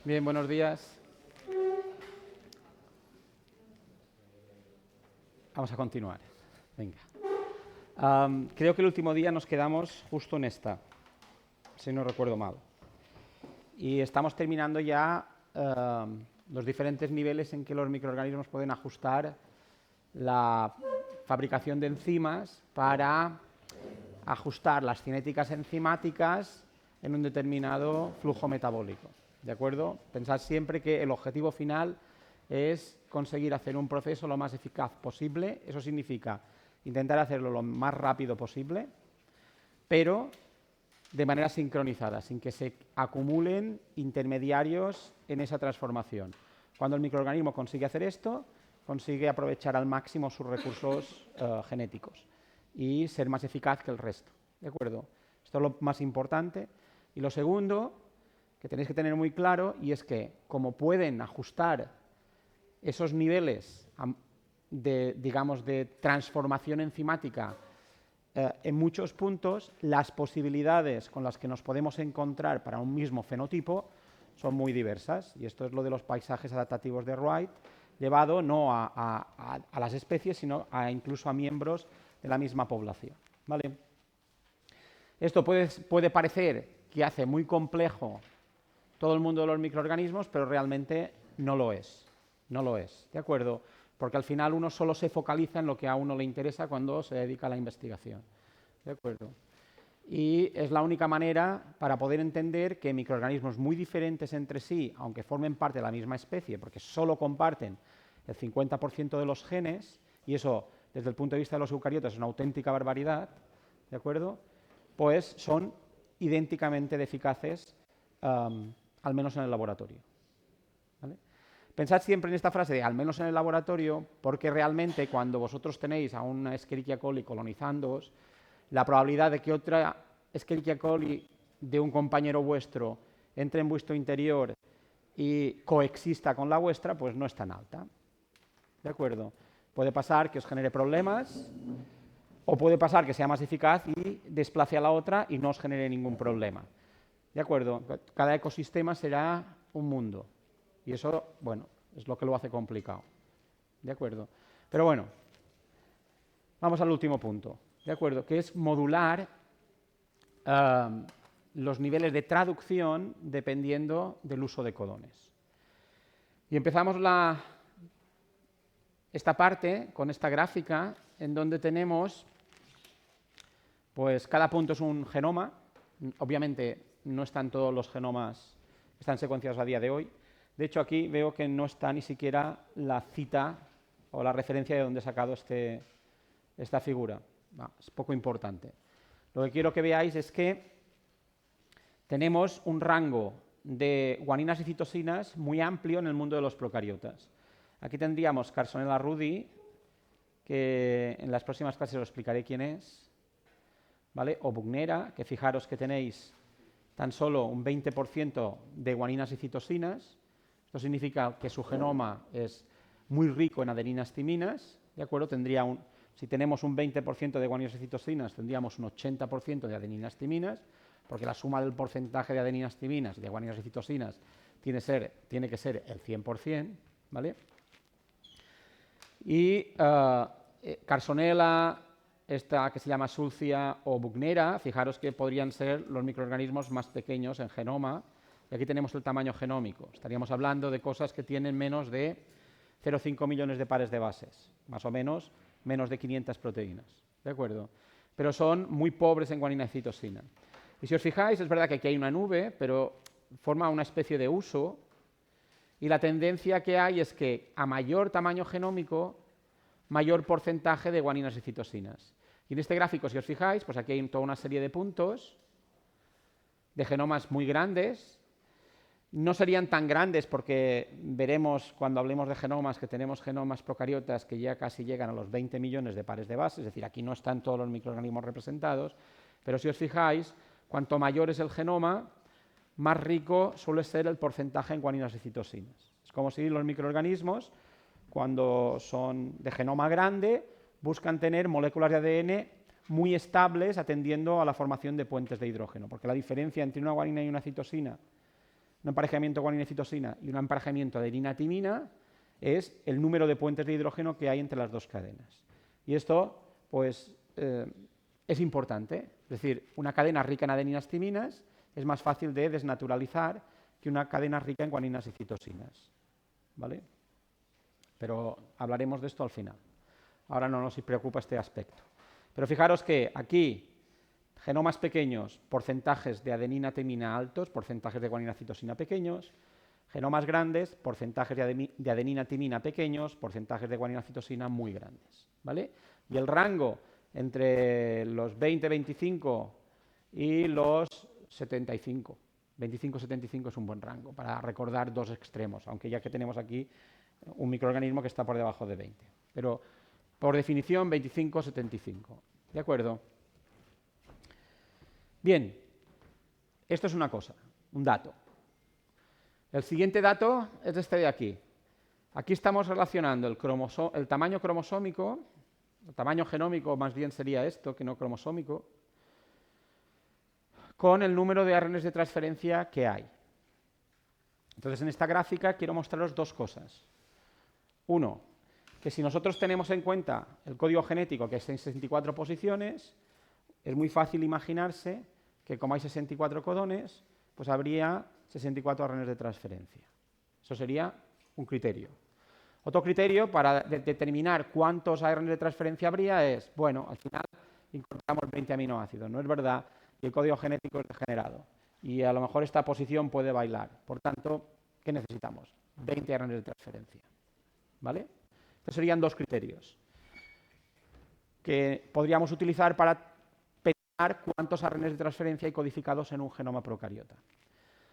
Bien, buenos días. Vamos a continuar. Venga. Creo que el último día nos quedamos justo en esta, si no recuerdo mal. Y estamos terminando ya los diferentes niveles en que los microorganismos pueden ajustar la fabricación de enzimas para ajustar las cinéticas enzimáticas en un determinado flujo metabólico. ¿De acuerdo? Pensad siempre que el objetivo final es conseguir hacer un proceso lo más eficaz posible. Eso significa intentar hacerlo lo más rápido posible, pero de manera sincronizada, sin que se acumulen intermediarios en esa transformación. Cuando el microorganismo consigue hacer esto, consigue aprovechar al máximo sus recursos genéticos y ser más eficaz que el resto. ¿De acuerdo? Esto es lo más importante. Y lo segundo que tenéis que tener muy claro, y es que como pueden ajustar esos niveles de transformación enzimática en muchos puntos, las posibilidades con las que nos podemos encontrar para un mismo fenotipo son muy diversas. Y esto es lo de los paisajes adaptativos de Wright, llevado no a las especies, sino incluso a miembros de la misma población. ¿Vale? Esto puede parecer que hace muy complejo todo el mundo de los microorganismos, pero realmente no lo es. No lo es, ¿de acuerdo? Porque al final uno solo se focaliza en lo que a uno le interesa cuando se dedica a la investigación. ¿De acuerdo? Y es la única manera para poder entender que microorganismos muy diferentes entre sí, aunque formen parte de la misma especie, porque solo comparten el 50% de los genes, y eso desde el punto de vista de los eucariotas es una auténtica barbaridad, ¿de acuerdo? Pues son idénticamente eficaces, al menos en el laboratorio. ¿Vale? Pensad siempre en esta frase de al menos en el laboratorio, porque realmente cuando vosotros tenéis a una Escherichia coli colonizándoos, la probabilidad de que otra Escherichia coli de un compañero vuestro entre en vuestro interior y coexista con la vuestra, pues no es tan alta. ¿De acuerdo? Puede pasar que os genere problemas, o puede pasar que sea más eficaz y desplace a la otra y no os genere ningún problema. ¿De acuerdo? Cada ecosistema será un mundo. Y eso, bueno, es lo que lo hace complicado. ¿De acuerdo? Pero bueno, vamos al último punto. ¿De acuerdo? Que es modular los niveles de traducción dependiendo del uso de codones. Y empezamos esta parte con esta gráfica en donde tenemos, pues cada punto es un genoma. Obviamente no están todos los genomas, están secuenciados a día de hoy. De hecho, aquí veo que no está ni siquiera la cita o la referencia de dónde he sacado esta figura. Es poco importante. Lo que quiero que veáis es que tenemos un rango de guaninas y citosinas muy amplio en el mundo de los procariotas. Aquí tendríamos Carsonella rudi, que en las próximas clases os explicaré quién es, ¿vale? O Buchnera, que fijaros que tenéis tan solo un 20% de guaninas y citosinas. Esto significa que su genoma es muy rico en adeninas timinas, ¿de acuerdo? Si tenemos un 20% de guaninas y citosinas, tendríamos un 80% de adeninas timinas, porque la suma del porcentaje de adeninas timinas y de guaninas y citosinas tiene que ser el 100%, ¿vale? Y Carsonella, esta que se llama Sulcia o Buchnera, fijaros que podrían ser los microorganismos más pequeños en genoma. Y aquí tenemos el tamaño genómico. Estaríamos hablando de cosas que tienen menos de 0,5 millones de pares de bases, más o menos de 500 proteínas. ¿De acuerdo? Pero son muy pobres en guanina y citosina. Y si os fijáis, es verdad que aquí hay una nube, pero forma una especie de huso. Y la tendencia que hay es que a mayor tamaño genómico, mayor porcentaje de guaninas y citosinas. Y en este gráfico, si os fijáis, pues aquí hay toda una serie de puntos de genomas muy grandes. No serían tan grandes porque veremos cuando hablemos de genomas que tenemos genomas procariotas que ya casi llegan a los 20 millones de pares de bases, es decir, aquí no están todos los microorganismos representados, pero si os fijáis, cuanto mayor es el genoma, más rico suele ser el porcentaje en guaninas y citosinas. Es como si los microorganismos, cuando son de genoma grande, buscan tener moléculas de ADN muy estables atendiendo a la formación de puentes de hidrógeno, porque la diferencia entre una guanina y una citosina un emparejamiento guanina y citosina y un emparejamiento adenina-timina, es el número de puentes de hidrógeno que hay entre las dos cadenas. Y esto, pues, es importante. Es decir, una cadena rica en adeninas-timinas es más fácil de desnaturalizar que una cadena rica en guaninas y citosinas. ¿Vale? Pero hablaremos de esto al final. Ahora no nos preocupa este aspecto. Pero fijaros que aquí, genomas pequeños, porcentajes de adenina-timina altos, porcentajes de guanina-citosina pequeños. Genomas grandes, porcentajes de adenina-timina pequeños, porcentajes de guanina-citosina muy grandes. ¿Vale? Y el rango entre los 20, 25 y los 75. 25-75 es un buen rango para recordar dos extremos, aunque ya que tenemos aquí un microorganismo que está por debajo de 20. Pero, por definición, 25-75. ¿De acuerdo? Bien, esto es una cosa, un dato. El siguiente dato es este de aquí. Aquí estamos relacionando el tamaño cromosómico, el tamaño genómico más bien sería esto, que no cromosómico, con el número de ARNs de transferencia que hay. Entonces, en esta gráfica quiero mostraros dos cosas. Uno, que si nosotros tenemos en cuenta el código genético, que es en 64 posiciones, es muy fácil imaginarse que como hay 64 codones, pues habría 64 ARNs de transferencia. Eso sería un criterio. Otro criterio para determinar cuántos ARNs de transferencia habría es, bueno, al final encontramos 20 aminoácidos, ¿no es verdad? Y el código genético es degenerado. Y a lo mejor esta posición puede bailar. Por tanto, ¿qué necesitamos? 20 ARNs de transferencia. ¿Vale? Estos serían dos criterios que podríamos utilizar para pensar cuántos ARNs de transferencia hay codificados en un genoma procariota.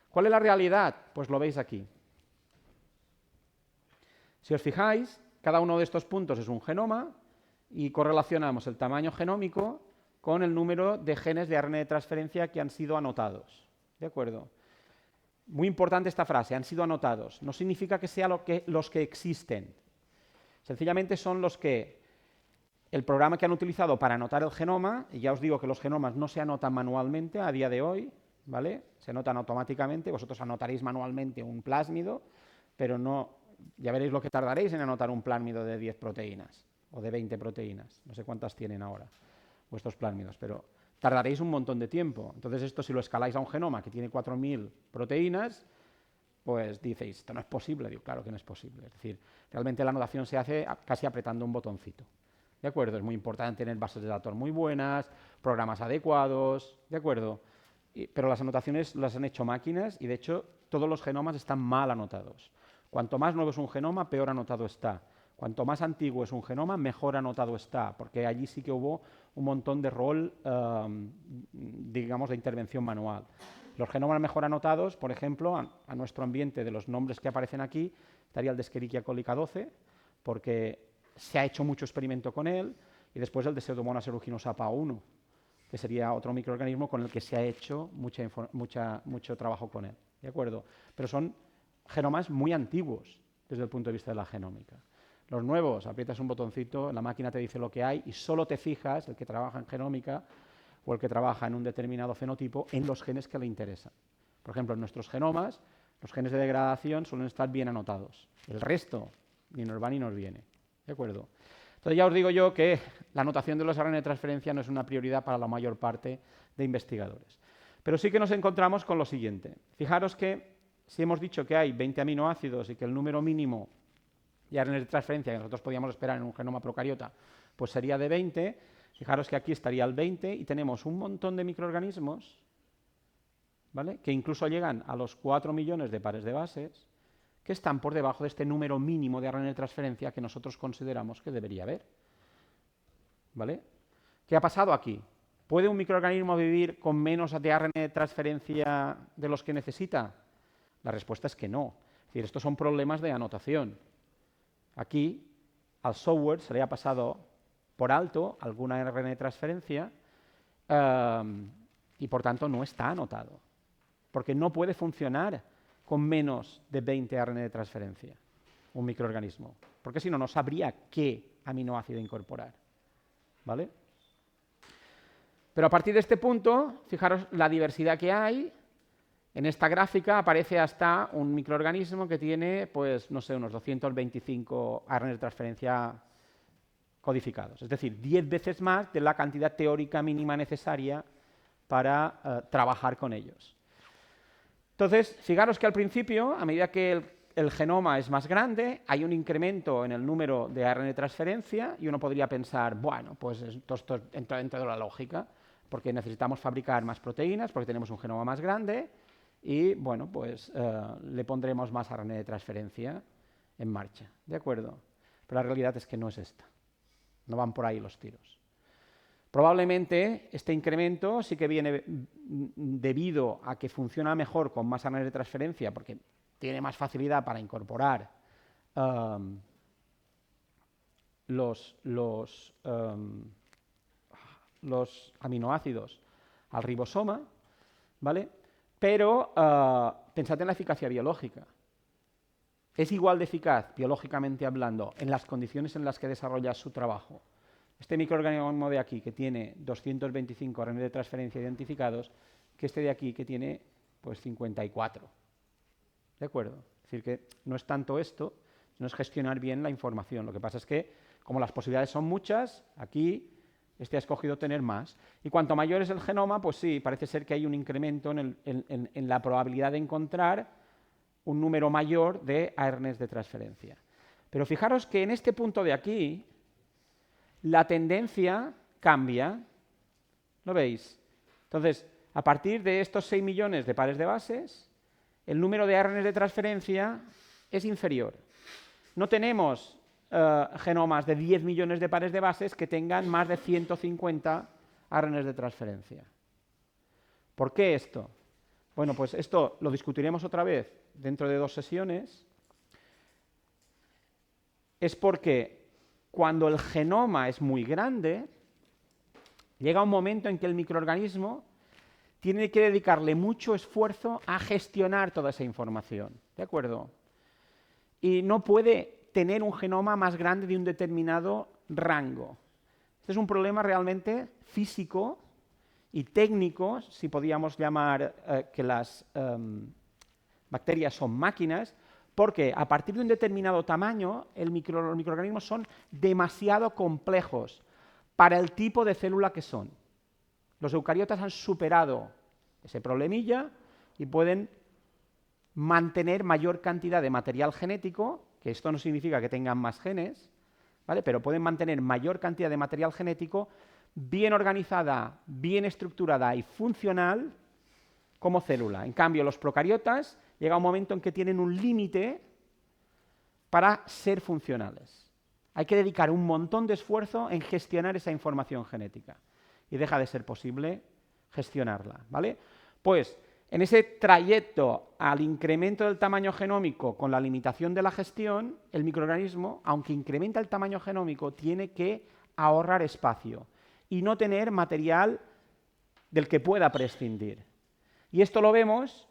¿Cuál es la realidad? Pues lo veis aquí. Si os fijáis, cada uno de estos puntos es un genoma y correlacionamos el tamaño genómico con el número de genes de ARN de transferencia que han sido anotados. ¿De acuerdo? Muy importante esta frase, han sido anotados. No significa que sean los que existen. Sencillamente son los que el programa que han utilizado para anotar el genoma, y ya os digo que los genomas no se anotan manualmente a día de hoy, ¿vale? Se anotan automáticamente, vosotros anotaréis manualmente un plásmido, pero no, ya veréis lo que tardaréis en anotar un plásmido de 10 proteínas o de 20 proteínas, no sé cuántas tienen ahora vuestros plásmidos, pero tardaréis un montón de tiempo. Entonces esto, si lo escaláis a un genoma que tiene 4.000 proteínas, pues dices, esto no es posible. Digo, claro que no es posible. Es decir, realmente la anotación se hace casi apretando un botoncito. ¿De acuerdo? Es muy importante tener bases de datos muy buenas, programas adecuados, ¿de acuerdo? Pero las anotaciones las han hecho máquinas y, de hecho, todos los genomas están mal anotados. Cuanto más nuevo es un genoma, peor anotado está. Cuanto más antiguo es un genoma, mejor anotado está, porque allí sí que hubo un montón de rol, digamos, de intervención manual. Los genomas mejor anotados, por ejemplo, a nuestro ambiente de los nombres que aparecen aquí, estaría el de Escherichia colica 12, porque se ha hecho mucho experimento con él, y después el de Pseudomonas aeruginosa PA1, que sería otro microorganismo con el que se ha hecho mucho trabajo con él. ¿De acuerdo? Pero son genomas muy antiguos desde el punto de vista de la genómica. Los nuevos, aprietas un botoncito, la máquina te dice lo que hay y solo te fijas, el que trabaja en genómica o el que trabaja en un determinado fenotipo, en los genes que le interesan. Por ejemplo, en nuestros genomas, los genes de degradación suelen estar bien anotados. El resto ni nos va ni nos viene. ¿De acuerdo? Entonces ya os digo yo que la anotación de los ARN de transferencia no es una prioridad para la mayor parte de investigadores. Pero sí que nos encontramos con lo siguiente. Fijaros que si hemos dicho que hay 20 aminoácidos y que el número mínimo de ARN de transferencia que nosotros podíamos esperar en un genoma procariota pues sería de 20, fijaros que aquí estaría el 20 y tenemos un montón de microorganismos, ¿vale?, que incluso llegan a los 4 millones de pares de bases, que están por debajo de este número mínimo de ARN de transferencia que nosotros consideramos que debería haber. ¿Vale? ¿Qué ha pasado aquí? ¿Puede un microorganismo vivir con menos de ARN de transferencia de los que necesita? La respuesta es que no. Es decir, estos son problemas de anotación. Aquí, al software se le ha pasado por alto alguna ARN de transferencia y, por tanto, no está anotado. Porque no puede funcionar con menos de 20 ARN de transferencia un microorganismo. Porque si no, no sabría qué aminoácido incorporar. ¿Vale? Pero a partir de este punto, fijaros la diversidad que hay En esta gráfica aparece hasta un microorganismo que tiene, pues, no sé, unos 225 ARN de transferencia codificados, es decir, 10 veces más de la cantidad teórica mínima necesaria para trabajar con ellos. Entonces, fijaros que al principio, a medida que el genoma es más grande, hay un incremento en el número de ARN de transferencia y uno podría pensar, bueno, pues esto entra dentro de la lógica, porque necesitamos fabricar más proteínas, porque tenemos un genoma más grande y, bueno, pues le pondremos más ARN de transferencia en marcha, ¿de acuerdo? Pero la realidad es que no es esta, no van por ahí los tiros. Probablemente este incremento sí que viene debido a que funciona mejor con más ARN de transferencia, porque tiene más facilidad para incorporar los aminoácidos al ribosoma, ¿vale? Pero pensad en la eficacia biológica. Es igual de eficaz, biológicamente hablando, en las condiciones en las que desarrolla su trabajo. Este microorganismo de aquí, que tiene 225 ARN de transferencia identificados, que este de aquí, que tiene pues 54. ¿De acuerdo? Es decir, que no es tanto esto, sino es gestionar bien la información. Lo que pasa es que, como las posibilidades son muchas, aquí este ha escogido tener más. Y cuanto mayor es el genoma, pues sí, parece ser que hay un incremento en la probabilidad de encontrar un número mayor de ARNs de transferencia. Pero fijaros que en este punto de aquí, la tendencia cambia. ¿Lo veis? Entonces, a partir de estos 6 millones de pares de bases, el número de ARNs de transferencia es inferior. No tenemos genomas de 10 millones de pares de bases que tengan más de 150 ARNs de transferencia. ¿Por qué esto? Bueno, pues esto lo discutiremos otra vez dentro de 2 sesiones. Es porque cuando el genoma es muy grande, llega un momento en que el microorganismo tiene que dedicarle mucho esfuerzo a gestionar toda esa información, ¿de acuerdo? Y no puede tener un genoma más grande de un determinado rango. Este es un problema realmente físico y técnico, si podíamos llamar que las bacterias son máquinas, porque a partir de un determinado tamaño, los microorganismos son demasiado complejos para el tipo de célula que son. Los eucariotas han superado ese problemilla y pueden mantener mayor cantidad de material genético, que esto no significa que tengan más genes, ¿vale? Pero pueden mantener mayor cantidad de material genético bien organizada, bien estructurada y funcional como célula. En cambio, los procariotas llega un momento en que tienen un límite para ser funcionales. Hay que dedicar un montón de esfuerzo en gestionar esa información genética y deja de ser posible gestionarla, ¿vale? Pues en ese trayecto al incremento del tamaño genómico con la limitación de la gestión, el microorganismo, aunque incrementa el tamaño genómico, tiene que ahorrar espacio y no tener material del que pueda prescindir. Y esto lo vemos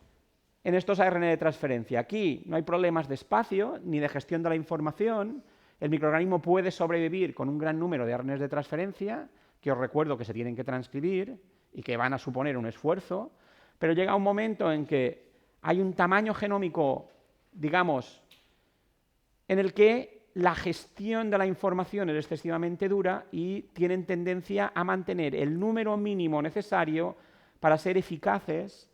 en estos ARN de transferencia. Aquí no hay problemas de espacio ni de gestión de la información. El microorganismo puede sobrevivir con un gran número de ARN de transferencia, que os recuerdo que se tienen que transcribir y que van a suponer un esfuerzo, pero llega un momento en que hay un tamaño genómico, digamos, en el que la gestión de la información es excesivamente dura y tienen tendencia a mantener el número mínimo necesario para ser eficaces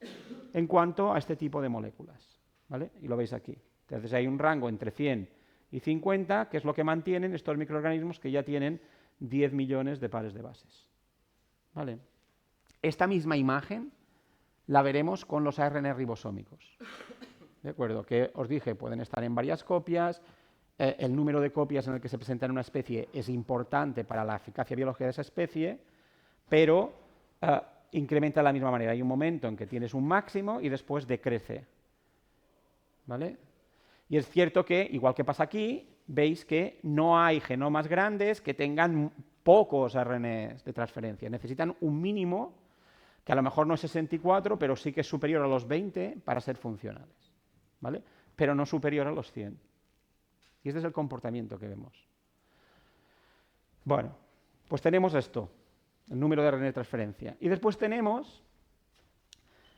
en cuanto a este tipo de moléculas, ¿vale? Y lo veis aquí. Entonces hay un rango entre 100 y 50, que es lo que mantienen estos microorganismos que ya tienen 10 millones de pares de bases, ¿vale? Esta misma imagen la veremos con los ARN ribosómicos, ¿de acuerdo? Que os dije, pueden estar en varias copias. El número de copias en el que se presenta en una especie es importante para la eficacia biológica de esa especie, pero incrementa de la misma manera. Hay un momento en que tienes un máximo y después decrece, ¿vale? Y es cierto que, igual que pasa aquí, veis que no hay genomas grandes que tengan pocos RNAs de transferencia. Necesitan un mínimo, que a lo mejor no es 64, pero sí que es superior a los 20 para ser funcionales, ¿vale? Pero no superior a los 100. Y este es el comportamiento que vemos. Bueno, pues tenemos esto, el número de RNA de transferencia. Y después tenemos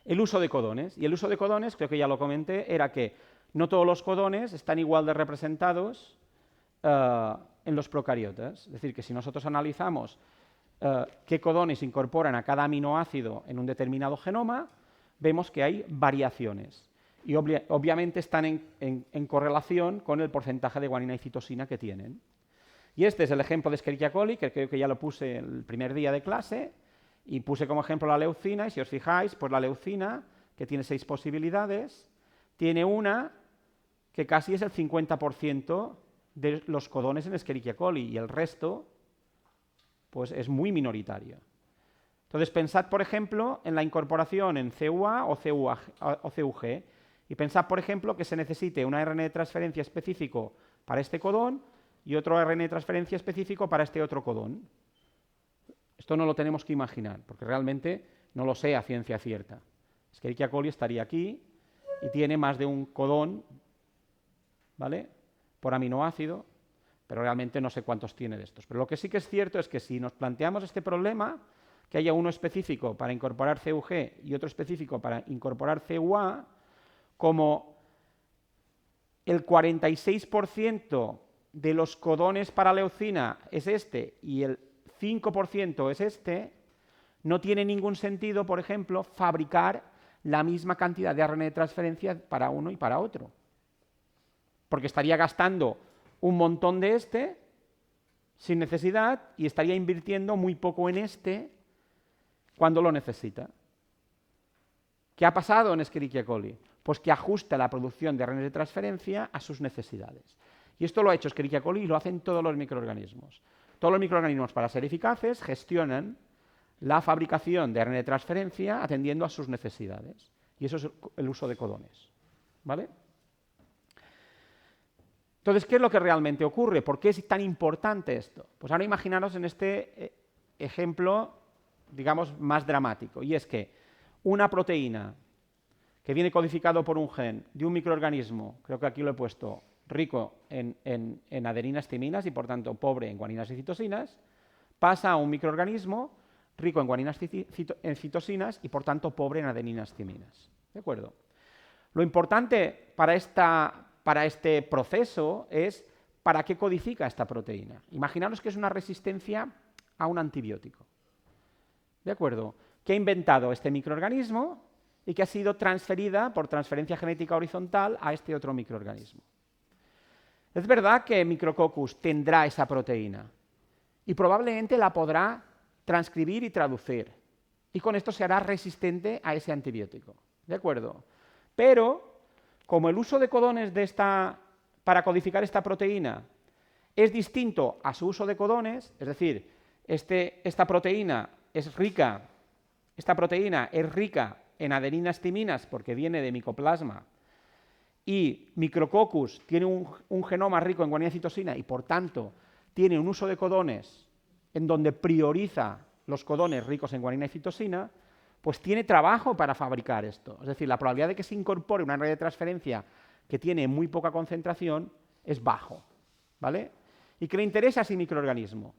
el uso de codones. Y el uso de codones, creo que ya lo comenté, era que no todos los codones están igual de representados en los procariotas. Es decir, que si nosotros analizamos qué codones incorporan a cada aminoácido en un determinado genoma, vemos que hay variaciones. Y obviamente están en correlación con el porcentaje de guanina y citosina que tienen. Y este es el ejemplo de Escherichia coli, que creo que ya lo puse el primer día de clase, y puse como ejemplo la leucina, y si os fijáis, pues la leucina, que tiene 6 posibilidades, tiene una que casi es el 50% de los codones en Escherichia coli, y el resto pues es muy minoritario. Entonces, pensad, por ejemplo, en la incorporación en CUA o CUG, y pensad, por ejemplo, que se necesite un ARN de transferencia específico para este codón y otro ARN de transferencia específico para este otro codón. Esto no lo tenemos que imaginar, porque realmente no lo sé a ciencia cierta. Escherichia coli estaría aquí y tiene más de un codón, ¿vale?, por aminoácido, pero realmente no sé cuántos tiene de estos. Pero lo que sí que es cierto es que si nos planteamos este problema, que haya uno específico para incorporar CUG y otro específico para incorporar CUA, como el 46% de los codones para leucina es este y el 5% es este, no tiene ningún sentido, por ejemplo, fabricar la misma cantidad de ARN de transferencia para uno y para otro. Porque estaría gastando un montón de este sin necesidad y estaría invirtiendo muy poco en este cuando lo necesita. ¿Qué ha pasado en Escherichia coli? Pues que ajusta la producción de ARN de transferencia a sus necesidades. Y esto lo ha hecho Escherichia coli y lo hacen todos los microorganismos. Todos los microorganismos, para ser eficaces, gestionan la fabricación de ARN de transferencia atendiendo a sus necesidades. Y eso es el uso de codones. ¿Vale? Entonces, ¿qué es lo que realmente ocurre? ¿Por qué es tan importante esto? Pues ahora imaginaros en este ejemplo, digamos, más dramático. Y es que una proteína que viene codificado por un gen de un microorganismo, creo que aquí lo he puesto, rico en adeninas, timinas y por tanto pobre en guaninas y citosinas, pasa a un microorganismo rico en guaninas en citosinas y por tanto pobre en adeninas, timinas. ¿De acuerdo? Lo importante para este proceso es para qué codifica esta proteína. Imaginaros que es una resistencia a un antibiótico. ¿De acuerdo? Que ha inventado este microorganismo y que ha sido transferida por transferencia genética horizontal a este otro microorganismo. Es verdad que Micrococcus tendrá esa proteína y probablemente la podrá transcribir y traducir. Y con esto se hará resistente a ese antibiótico. ¿De acuerdo? Pero, como el uso de codones para codificar esta proteína es distinto a su uso de codones, es decir, esta proteína es rica en adeninas, timinas porque viene de micoplasma y Micrococcus tiene un genoma rico en guanina y citosina y por tanto tiene un uso de codones en donde prioriza los codones ricos en guanina y citosina, pues tiene trabajo para fabricar esto. Es decir, la probabilidad de que se incorpore una red de transferencia que tiene muy poca concentración es bajo, ¿vale? ¿Y qué le interesa a ese microorganismo?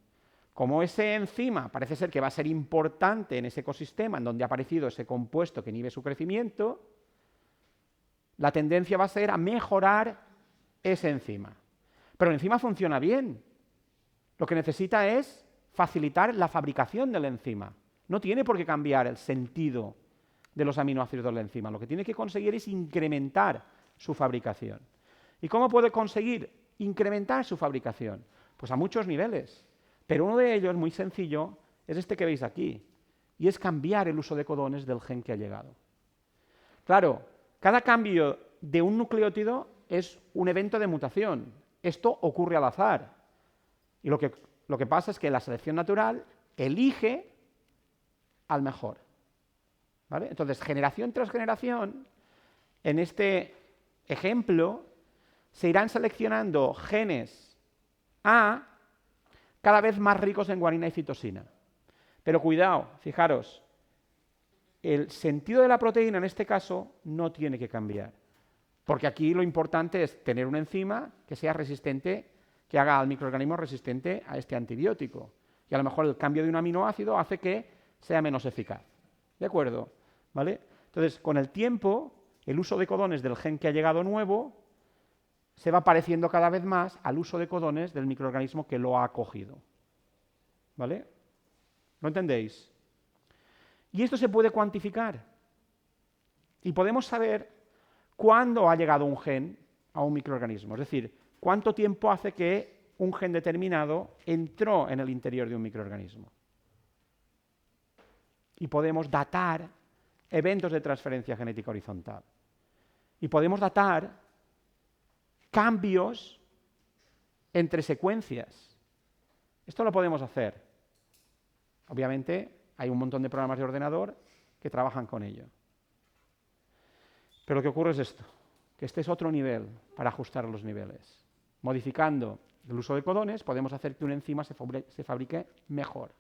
Como ese enzima parece ser que va a ser importante en ese ecosistema en donde ha aparecido ese compuesto que inhibe su crecimiento, la tendencia va a ser a mejorar ese enzima. Pero el enzima funciona bien. Lo que necesita es facilitar la fabricación del enzima. No tiene por qué cambiar el sentido de los aminoácidos del enzima. Lo que tiene que conseguir es incrementar su fabricación. ¿Y cómo puede conseguir incrementar su fabricación? Pues a muchos niveles. Pero uno de ellos, muy sencillo, es este que veis aquí. Y es cambiar el uso de codones del gen que ha llegado. Claro, cada cambio de un nucleótido es un evento de mutación. Esto ocurre al azar. Y lo que pasa es que la selección natural elige al mejor. ¿Vale? Entonces, generación tras generación, en este ejemplo, se irán seleccionando genes A cada vez más ricos en guanina y citosina. Pero cuidado, fijaros, el sentido de la proteína en este caso no tiene que cambiar. Porque aquí lo importante es tener una enzima que sea resistente, que haga al microorganismo resistente a este antibiótico. Y a lo mejor el cambio de un aminoácido hace que sea menos eficaz. ¿De acuerdo? ¿Vale? Entonces, con el tiempo, el uso de codones del gen que ha llegado nuevo se va pareciendo cada vez más al uso de codones del microorganismo que lo ha acogido. ¿Vale? ¿Lo entendéis? Y esto se puede cuantificar. Y podemos saber cuándo ha llegado un gen a un microorganismo. Es decir, cuánto tiempo hace que un gen determinado entró en el interior de un microorganismo. Y podemos datar eventos de transferencia genética horizontal. Y podemos datar cambios entre secuencias. Esto lo podemos hacer. Obviamente, hay un montón de programas de ordenador que trabajan con ello. Pero lo que ocurre es esto, que este es otro nivel para ajustar los niveles. Modificando el uso de codones, podemos hacer que una enzima se fabrique mejor.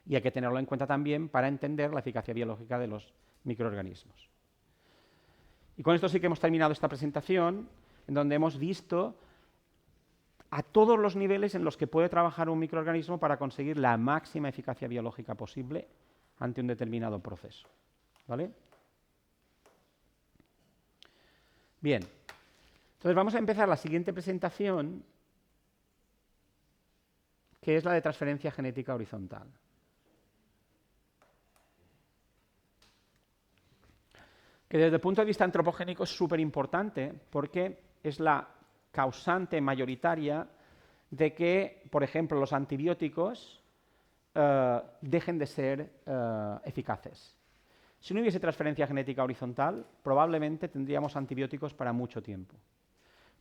Y hay que tenerlo en cuenta también para entender la eficacia biológica de los microorganismos. Y con esto sí que hemos terminado esta presentación, en donde hemos visto a todos los niveles en los que puede trabajar un microorganismo para conseguir la máxima eficacia biológica posible ante un determinado proceso. ¿Vale? Bien, entonces vamos a empezar la siguiente presentación, que es la de transferencia genética horizontal. Que desde el punto de vista antropogénico es súper importante porque es la causante mayoritaria de que, por ejemplo, los antibióticos dejen de ser eficaces. Si no hubiese transferencia genética horizontal, probablemente tendríamos antibióticos para mucho tiempo.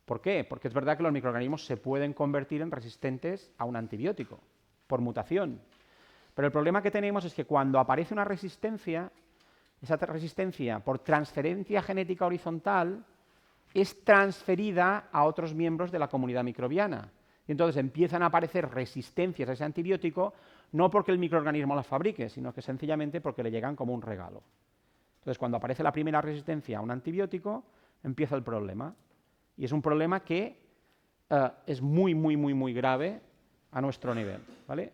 ¿Por qué? Porque es verdad que los microorganismos se pueden convertir en resistentes a un antibiótico, por mutación. Pero el problema que tenemos es que cuando aparece una resistencia, esa resistencia por transferencia genética horizontal es transferida a otros miembros de la comunidad microbiana. Y entonces empiezan a aparecer resistencias a ese antibiótico, no porque el microorganismo las fabrique, sino que sencillamente porque le llegan como un regalo. Entonces, cuando aparece la primera resistencia a un antibiótico, empieza el problema. Y es un problema que es muy, muy, muy, muy grave a nuestro nivel. ¿Vale?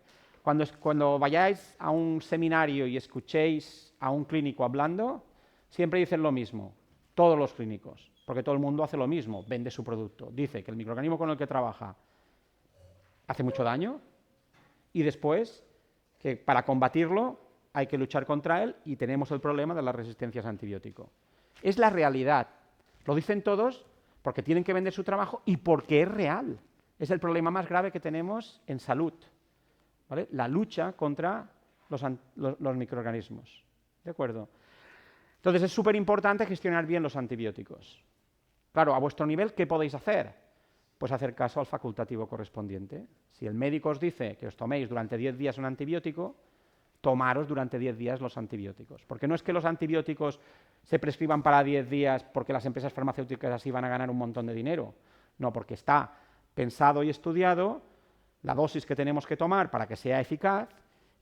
Cuando vayáis a un seminario y escuchéis a un clínico hablando, siempre dicen lo mismo, todos los clínicos, porque todo el mundo hace lo mismo, vende su producto. Dice que el microorganismo con el que trabaja hace mucho daño y después que para combatirlo hay que luchar contra él y tenemos el problema de las resistencias a antibiótico. Es la realidad. Lo dicen todos porque tienen que vender su trabajo y porque es real. Es el problema más grave que tenemos en salud. ¿Vale? La lucha contra los microorganismos. ¿De acuerdo? Entonces es súper importante gestionar bien los antibióticos. Claro, a vuestro nivel, ¿qué podéis hacer? Pues hacer caso al facultativo correspondiente. Si el médico os dice que os toméis durante 10 días un antibiótico, tomaros durante 10 días los antibióticos. Porque no es que los antibióticos se prescriban para 10 días porque las empresas farmacéuticas así van a ganar un montón de dinero. No, porque está pensado y estudiado la dosis que tenemos que tomar para que sea eficaz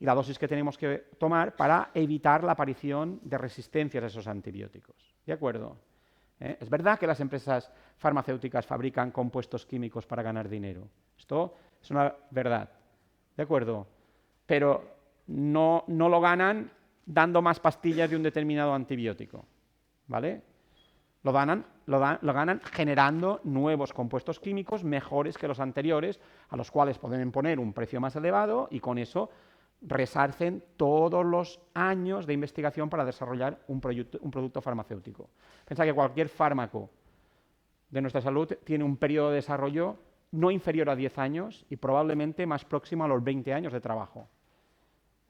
y la dosis que tenemos que tomar para evitar la aparición de resistencias a esos antibióticos. ¿De acuerdo? Es verdad que las empresas farmacéuticas fabrican compuestos químicos para ganar dinero. Esto es una verdad. ¿De acuerdo? Pero no lo ganan dando más pastillas de un determinado antibiótico. ¿Vale? Lo ganan generando nuevos compuestos químicos mejores que los anteriores, a los cuales pueden poner un precio más elevado y con eso resarcen todos los años de investigación para desarrollar un producto farmacéutico. Piensa que cualquier fármaco de nuestra salud tiene un periodo de desarrollo no inferior a 10 años y probablemente más próximo a los 20 años de trabajo.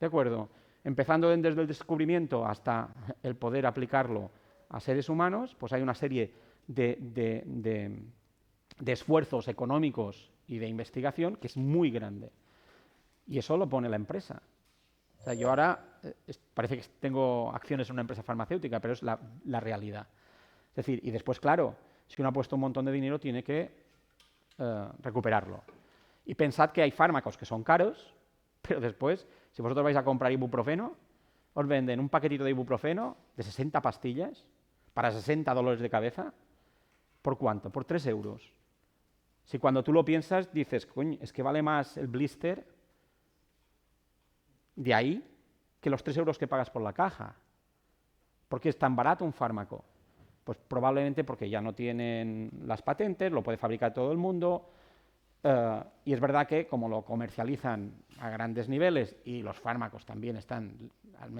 ¿De acuerdo? Empezando desde el descubrimiento hasta el poder aplicarlo a seres humanos, pues hay una serie de esfuerzos económicos y de investigación que es muy grande. Y eso lo pone la empresa. O sea, yo ahora parece que tengo acciones en una empresa farmacéutica, pero es la realidad. Es decir, y después, claro, si uno ha puesto un montón de dinero, tiene que recuperarlo. Y pensad que hay fármacos que son caros, pero después, si vosotros vais a comprar ibuprofeno, os venden un paquetito de ibuprofeno de 60 pastillas para 60 dolores de cabeza. ¿Por cuánto? Por 3 euros. Si cuando tú lo piensas dices, coño, es que vale más el blister de ahí que los 3 euros que pagas por la caja. ¿Por qué es tan barato un fármaco? Pues probablemente porque ya no tienen las patentes, lo puede fabricar todo el mundo, y es verdad que como lo comercializan a grandes niveles y los fármacos también están,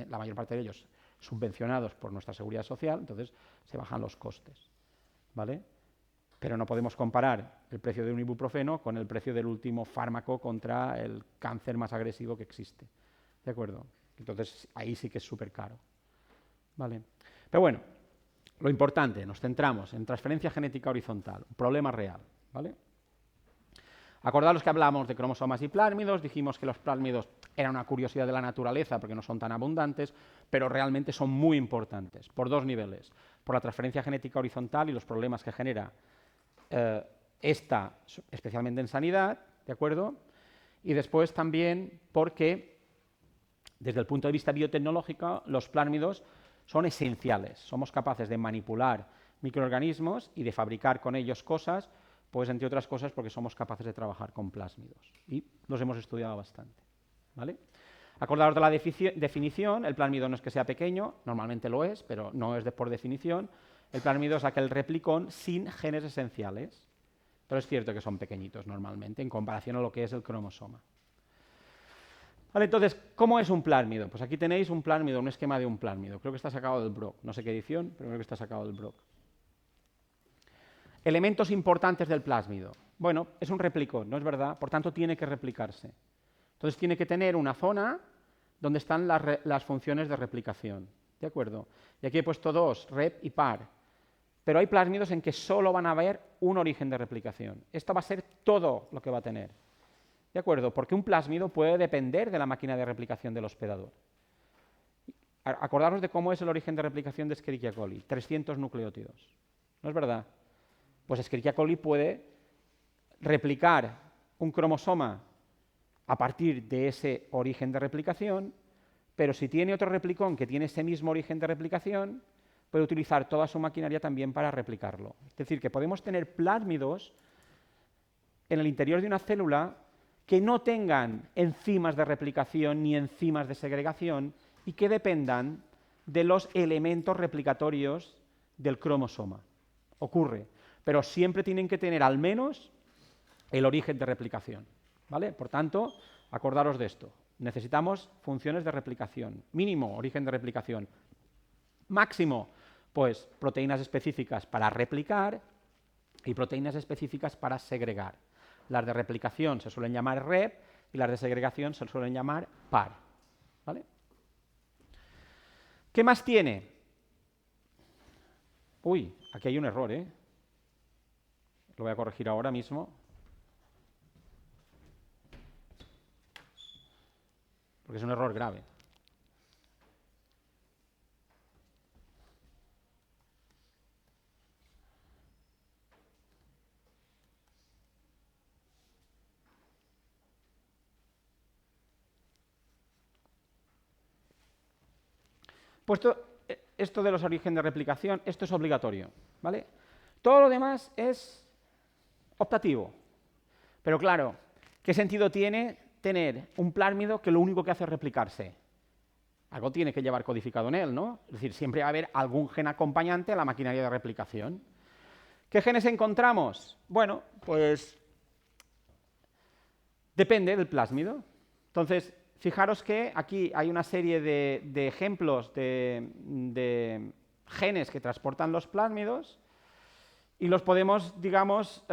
la mayor parte de ellos, subvencionados por nuestra seguridad social, entonces se bajan los costes, ¿vale? Pero no podemos comparar el precio de un ibuprofeno con el precio del último fármaco contra el cáncer más agresivo que existe, ¿de acuerdo? Entonces ahí sí que es súper caro, ¿vale? Pero bueno, lo importante, nos centramos en transferencia genética horizontal, un problema real, ¿vale? Acordaros que hablamos de cromosomas y plásmidos, dijimos que los plásmidos eran una curiosidad de la naturaleza porque no son tan abundantes, pero realmente son muy importantes, por dos niveles, por la transferencia genética horizontal y los problemas que genera esta, especialmente en sanidad, ¿de acuerdo? Y después también porque, desde el punto de vista biotecnológico, los plásmidos son esenciales, somos capaces de manipular microorganismos y de fabricar con ellos cosas, pues entre otras cosas porque somos capaces de trabajar con plásmidos y los hemos estudiado bastante, ¿vale? Acordaros de la definición, el plásmido no es que sea pequeño, normalmente lo es, pero no es por definición. El plásmido es aquel replicón sin genes esenciales, pero es cierto que son pequeñitos normalmente en comparación a lo que es el cromosoma. Vale, entonces, ¿cómo es un plásmido? Pues aquí tenéis un plásmido, un esquema de un plásmido. Creo que está sacado del Brock, no sé qué edición, pero creo que está sacado del Brock. Elementos importantes del plásmido. Bueno, es un replicón, ¿no es verdad? Por tanto, tiene que replicarse. Entonces, tiene que tener una zona donde están las funciones de replicación, ¿de acuerdo? Y aquí he puesto dos, rep y par. Pero hay plásmidos en que solo van a haber un origen de replicación. Esto va a ser todo lo que va a tener, ¿de acuerdo? Porque un plásmido puede depender de la máquina de replicación del hospedador. Acordaros de cómo es el origen de replicación de Escherichia coli, 300 nucleótidos, ¿no es verdad? Pues Escherichia coli puede replicar un cromosoma a partir de ese origen de replicación, pero si tiene otro replicón que tiene ese mismo origen de replicación, puede utilizar toda su maquinaria también para replicarlo. Es decir, que podemos tener plásmidos en el interior de una célula que no tengan enzimas de replicación ni enzimas de segregación y que dependan de los elementos replicatorios del cromosoma. Ocurre, pero siempre tienen que tener al menos el origen de replicación, ¿vale? Por tanto, acordaros de esto. Necesitamos funciones de replicación. Mínimo, origen de replicación. Máximo, pues proteínas específicas para replicar y proteínas específicas para segregar. Las de replicación se suelen llamar rep y las de segregación se suelen llamar par, ¿vale? ¿Qué más tiene? Uy, aquí hay un error, ¿eh? Lo voy a corregir ahora mismo. Porque es un error grave. Puesto esto de los orígenes de replicación, esto es obligatorio, ¿vale? Todo lo demás es optativo. Pero claro, ¿qué sentido tiene tener un plásmido que lo único que hace es replicarse? Algo tiene que llevar codificado en él, ¿no? Es decir, siempre va a haber algún gen acompañante a la maquinaria de replicación. ¿Qué genes encontramos? Bueno, pues depende del plásmido. Entonces, fijaros que aquí hay una serie de ejemplos de genes que transportan los plásmidos y los podemos, digamos,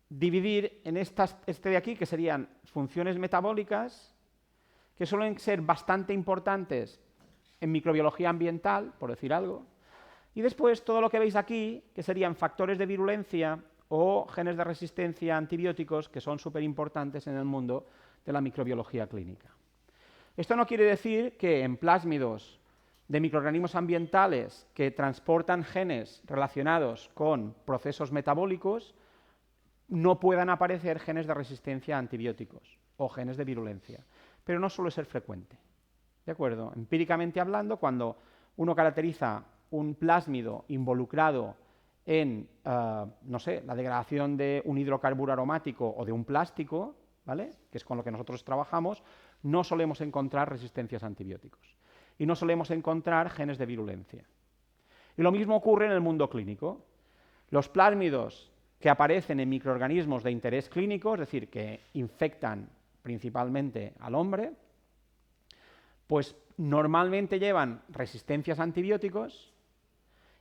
dividir en este de aquí, que serían funciones metabólicas, que suelen ser bastante importantes en microbiología ambiental, por decir algo, y después todo lo que veis aquí, que serían factores de virulencia o genes de resistencia a antibióticos, que son súper importantes en el mundo de la microbiología clínica. Esto no quiere decir que en plásmidos de microorganismos ambientales que transportan genes relacionados con procesos metabólicos no puedan aparecer genes de resistencia a antibióticos o genes de virulencia, pero no suele ser frecuente, ¿de acuerdo? Empíricamente hablando, cuando uno caracteriza un plásmido involucrado en, no sé, la degradación de un hidrocarburo aromático o de un plástico, ¿vale?, que es con lo que nosotros trabajamos, no solemos encontrar resistencias a antibióticos. y no solemos encontrar genes de virulencia. Y lo mismo ocurre en el mundo clínico. Los plásmidos que aparecen en microorganismos de interés clínico, es decir, que infectan principalmente al hombre, pues normalmente llevan resistencias a antibióticos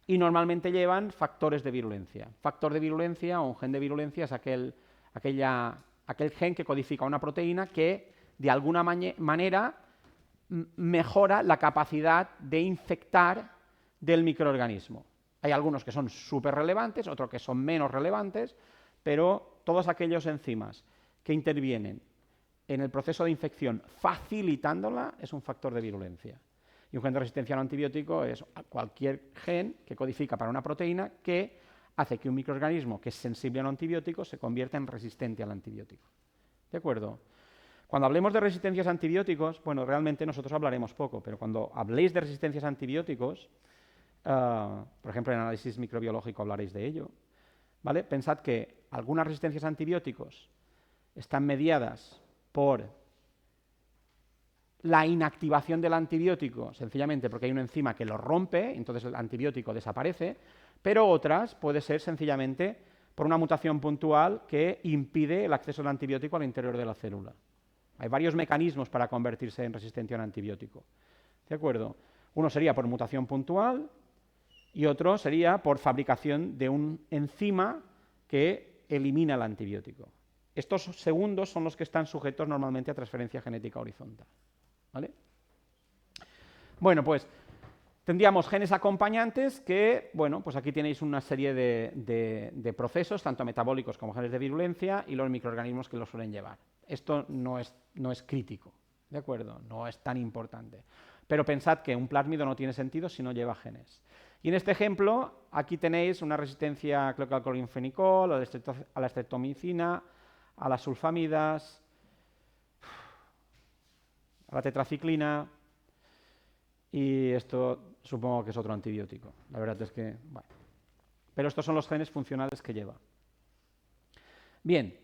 y normalmente llevan factores de virulencia. Factor de virulencia o un gen de virulencia es aquel gen que codifica una proteína que de alguna manera mejora la capacidad de infectar del microorganismo. Hay algunos que son súper relevantes, otros que son menos relevantes, pero todos aquellos enzimas que intervienen en el proceso de infección facilitándola es un factor de virulencia. Y un gen de resistencia al antibiótico es cualquier gen que codifica para una proteína que hace que un microorganismo que es sensible al antibiótico se convierta en resistente al antibiótico. ¿De acuerdo? Cuando hablemos de resistencias a antibióticos, bueno, realmente nosotros hablaremos poco, pero cuando habléis de resistencias a antibióticos, por ejemplo, en análisis microbiológico hablaréis de ello, ¿vale? Pensad que algunas resistencias a antibióticos están mediadas por la inactivación del antibiótico, sencillamente porque hay una enzima que lo rompe, entonces el antibiótico desaparece, pero otras puede ser sencillamente por una mutación puntual que impide el acceso del antibiótico al interior de la célula. Hay varios mecanismos para convertirse en resistente a un antibiótico. ¿De acuerdo? Uno sería por mutación puntual y otro sería por fabricación de un enzima que elimina el antibiótico. Estos segundos son los que están sujetos normalmente a transferencia genética horizontal. ¿Vale? Bueno, pues tendríamos genes acompañantes que, bueno, pues aquí tenéis una serie de procesos, tanto metabólicos como genes de virulencia, y los microorganismos que los suelen llevar. Esto no es crítico, ¿de acuerdo? No es tan importante. Pero pensad que un plásmido no tiene sentido si no lleva genes. Y en este ejemplo, aquí tenéis una resistencia, creo que al clorinfenicol, a la streptomicina, a las sulfamidas, a la tetraciclina, y esto supongo que es otro antibiótico. La verdad es que, bueno. Pero estos son los genes funcionales que lleva. Bien,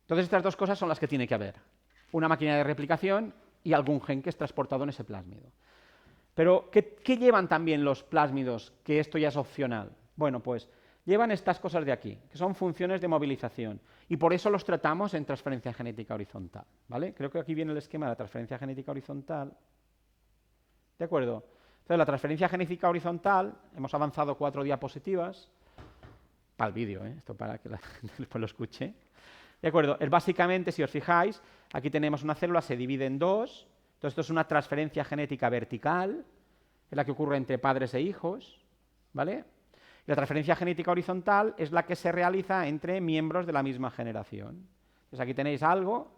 entonces estas dos cosas son las que tiene que haber. Una máquina de replicación y algún gen que es transportado en ese plásmido. Pero, ¿qué llevan también los plásmidos? Que esto ya es opcional. Bueno, pues llevan estas cosas de aquí, que son funciones de movilización. Y por eso los tratamos en transferencia genética horizontal. ¿Vale? Creo que aquí viene el esquema de la transferencia genética horizontal. ¿De acuerdo? Entonces, la transferencia genética horizontal, hemos avanzado 4 diapositivas, para el vídeo, esto para que la gente después lo escuche. ¿De acuerdo? Es básicamente, si os fijáis, aquí tenemos una célula, se divide en dos. Entonces, esto es una transferencia genética vertical, es la que ocurre entre padres e hijos, ¿vale? Y la transferencia genética horizontal es la que se realiza entre miembros de la misma generación. Entonces, aquí tenéis algo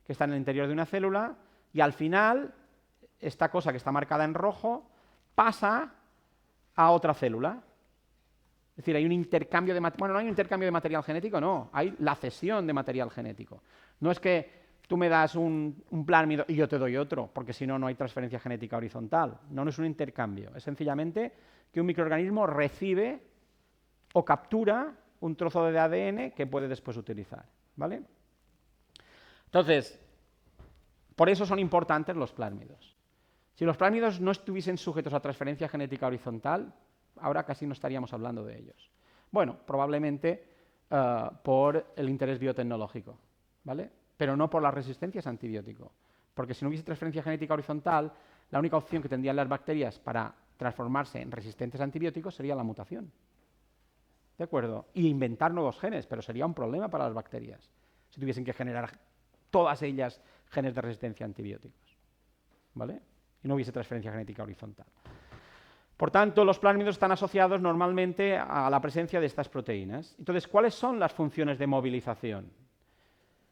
que está en el interior de una célula y al final, esta cosa que está marcada en rojo pasa a otra célula. Es decir, hay un intercambio de material. Bueno, no hay un intercambio de material genético, no. Hay la cesión de material genético. No es que tú me das un plásmido y yo te doy otro, porque si no, no hay transferencia genética horizontal. No es un intercambio. Es sencillamente que un microorganismo recibe o captura un trozo de ADN que puede después utilizar. ¿Vale? Entonces, por eso son importantes los plásmidos. Si los plásmidos no estuviesen sujetos a transferencia genética horizontal, ahora casi no estaríamos hablando de ellos. Bueno, probablemente por el interés biotecnológico, ¿vale? Pero no por las resistencias a antibiótico. Porque si no hubiese transferencia genética horizontal, la única opción que tendrían las bacterias para transformarse en resistentes a antibióticos sería la mutación. ¿De acuerdo? Y inventar nuevos genes, pero sería un problema para las bacterias si tuviesen que generar todas ellas genes de resistencia a antibióticos. ¿Vale? Y no hubiese transferencia genética horizontal. Por tanto, los plásmidos están asociados normalmente a la presencia de estas proteínas. Entonces, ¿cuáles son las funciones de movilización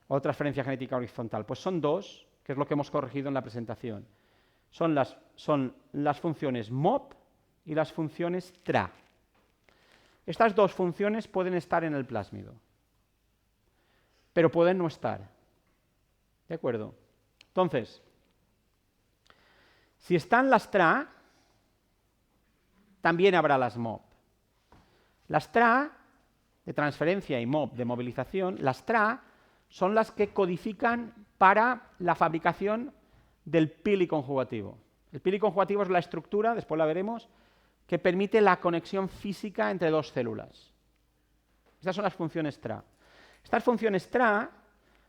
o transferencia genética horizontal? Pues son dos, que es lo que hemos corregido en la presentación. Son las funciones MOP y las funciones TRA. Estas dos funciones pueden estar en el plásmido, pero pueden no estar. ¿De acuerdo? Entonces, si están las TRA, también habrá las MOP. Las TRA, de transferencia, y MOP, de movilización, las TRA son las que codifican para la fabricación del pili conjugativo. El pili conjugativo es la estructura, después la veremos, que permite la conexión física entre dos células. Estas son las funciones TRA. Estas funciones TRA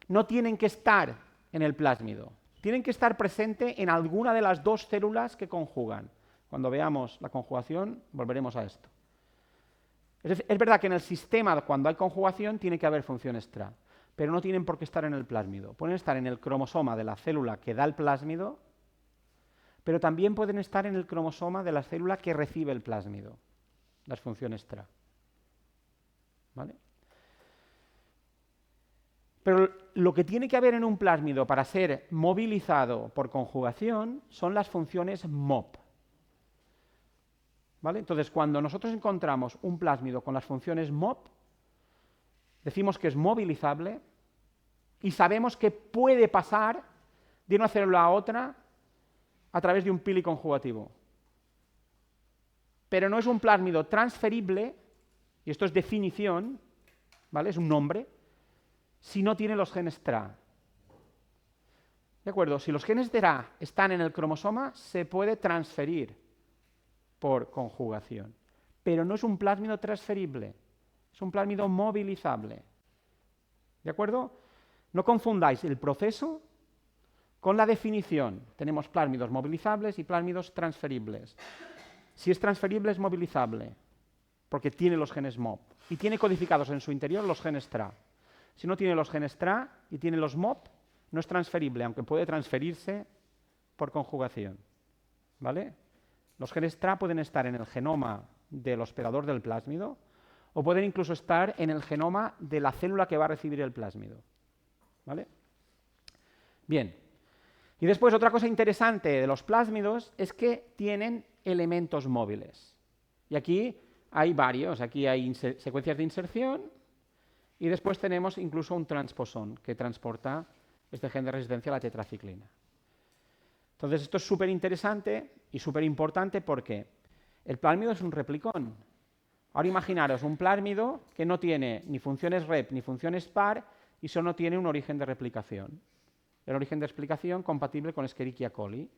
no tienen que estar en el plásmido, tienen que estar presentes en alguna de las dos células que conjugan. Cuando veamos la conjugación, volveremos a esto. Es verdad que en el sistema, cuando hay conjugación, tiene que haber funciones TRA, pero no tienen por qué estar en el plásmido. Pueden estar en el cromosoma de la célula que da el plásmido, pero también pueden estar en el cromosoma de la célula que recibe el plásmido, las funciones TRA. ¿Vale? Pero lo que tiene que haber en un plásmido para ser movilizado por conjugación son las funciones MOP. ¿Vale? Entonces, cuando nosotros encontramos un plásmido con las funciones MOP, decimos que es movilizable y sabemos que puede pasar de una célula a otra a través de un pili conjugativo. Pero no es un plásmido transferible, y esto es definición, ¿vale? Es un nombre, si no tiene los genes TRA. ¿De acuerdo? Si los genes TRA están en el cromosoma, se puede transferir por conjugación. Pero no es un plásmido transferible, es un plásmido movilizable. ¿De acuerdo? No confundáis el proceso con la definición. Tenemos plásmidos movilizables y plásmidos transferibles. Si es transferible, es movilizable, porque tiene los genes MOP y tiene codificados en su interior los genes TRA. Si no tiene los genes TRA y tiene los MOP, no es transferible, aunque puede transferirse por conjugación. ¿Vale? Los genes TRA pueden estar en el genoma del hospedador del plásmido o pueden incluso estar en el genoma de la célula que va a recibir el plásmido. ¿Vale? Bien. Y después otra cosa interesante de los plásmidos es que tienen elementos móviles. Y aquí hay varios. Aquí hay secuencias de inserción y después tenemos incluso un transposón que transporta este gen de resistencia a la tetraciclina. Entonces esto es súper interesante y súper importante porque el plásmido es un replicón. Ahora imaginaros un plásmido que no tiene ni funciones rep ni funciones par y solo tiene un origen de replicación. El origen de replicación compatible con Escherichia coli.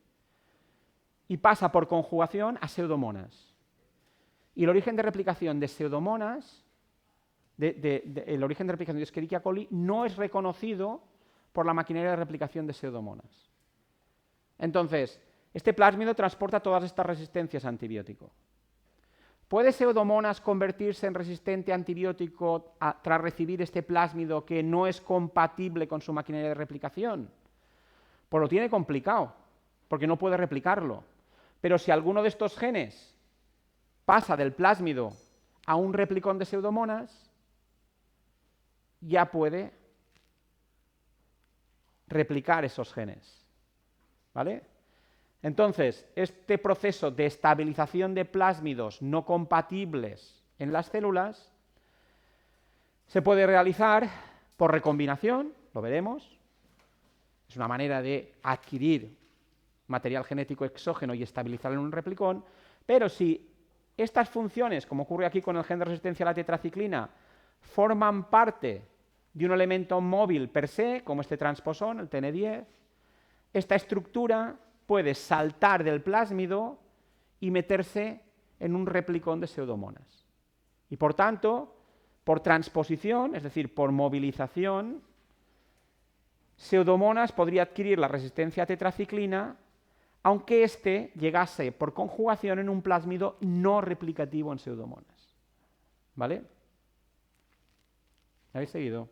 Y pasa por conjugación a pseudomonas. Y el origen de replicación de pseudomonas, el origen de replicación de Escherichia coli, no es reconocido por la maquinaria de replicación de pseudomonas. Entonces, este plásmido transporta todas estas resistencias a antibiótico. ¿Puede pseudomonas convertirse en resistente a antibiótico tras recibir este plásmido que no es compatible con su maquinaria de replicación? Pues lo tiene complicado, porque no puede replicarlo. Pero si alguno de estos genes pasa del plásmido a un replicón de pseudomonas, ya puede replicar esos genes. ¿Vale? Entonces, este proceso de estabilización de plásmidos no compatibles en las células se puede realizar por recombinación, lo veremos. Es una manera de adquirir material genético exógeno y estabilizarlo en un replicón, pero si estas funciones, como ocurre aquí con el gen de resistencia a la tetraciclina, forman parte de un elemento móvil per se, como este transposón, el TN10, esta estructura puede saltar del plásmido y meterse en un replicón de pseudomonas. Y por tanto, por transposición, es decir, por movilización, pseudomonas podría adquirir la resistencia a tetraciclina, aunque éste llegase por conjugación en un plásmido no replicativo en pseudomonas. ¿Vale? ¿Me habéis seguido?